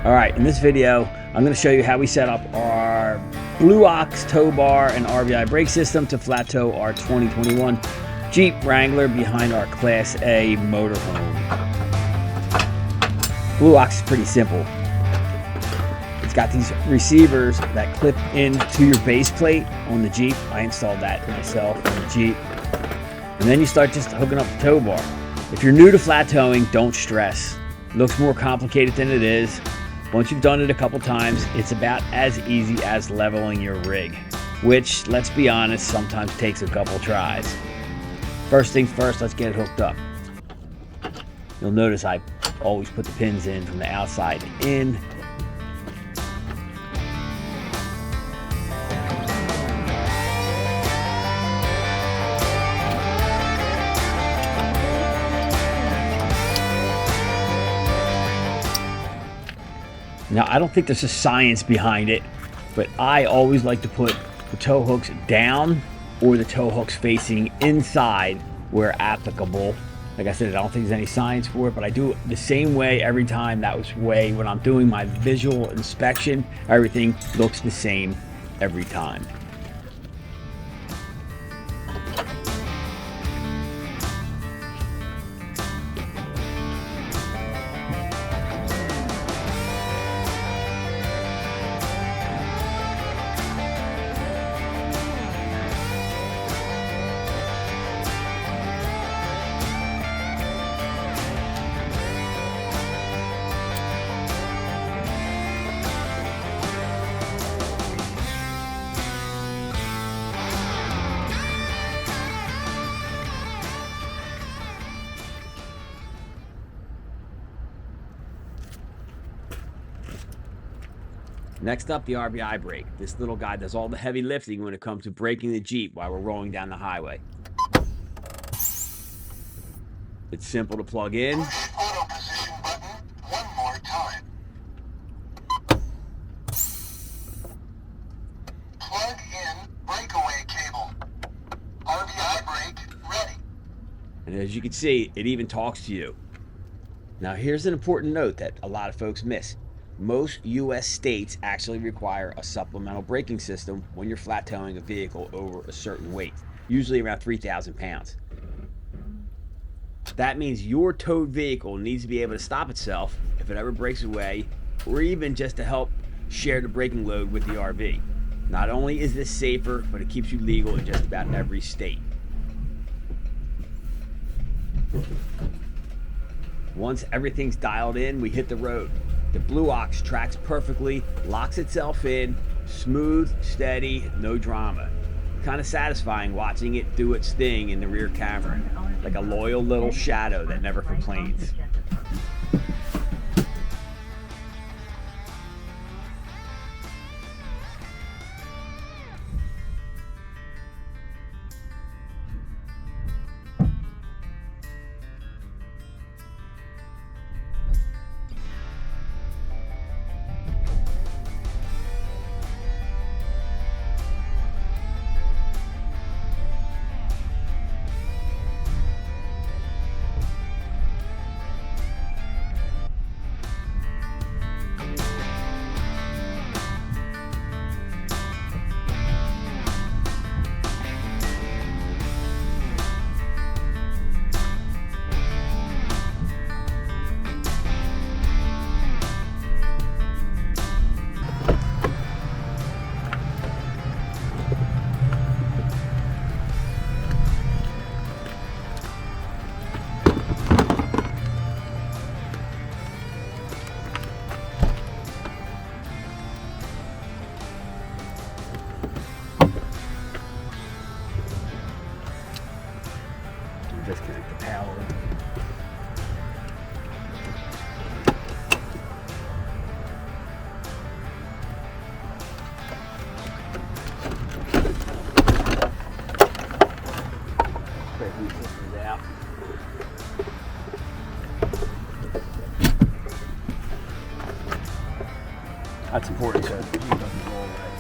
All right, in this video, I'm going to show you how we set up our Blue Ox tow bar and RVI brake system to flat tow our 2021 Jeep Wrangler behind our Class A motorhome. Blue Ox is pretty simple. It's got these receivers that clip into your base plate on the Jeep. I installed that myself on the Jeep. And then you start just hooking up the tow bar. If you're new to flat towing, don't stress. It looks more complicated than it is. Once you've done it a couple times, it's about as easy as leveling your rig, which, let's be honest, sometimes takes a couple tries. First things first, let's get it hooked up. You'll notice I always put the pins in from the outside in. Now, I don't think there's a science behind it, but I always like to put the tow hooks down or the tow hooks facing inside where applicable. Like I said, I don't think there's any science for it, but I do it the same way every time. That way when I'm doing my visual inspection, everything looks the same every time. Next up, the RVI brake. This little guy does all the heavy lifting when it comes to braking the Jeep while we're rolling down the highway. It's simple to plug in. Push auto position button one more time. Plug in breakaway cable. RVI brake ready. And as you can see, it even talks to you. Now here's an important note that a lot of folks miss. Most U.S. states actually require a supplemental braking system when you're flat towing a vehicle over a certain weight, usually around 3,000 pounds. That means your towed vehicle needs to be able to stop itself if it ever breaks away, or even just to help share the braking load with the RV. Not only is this safer, but it keeps you legal in just about every state. Once everything's dialed in, we hit the road. The Blue Ox tracks perfectly, locks itself in, smooth, steady, no drama. Kind of satisfying watching it do its thing in the rear camera, like a loyal little shadow that never complains. Disconnect the power. Braking system's out. That's important so the Jeep doesn't roll away.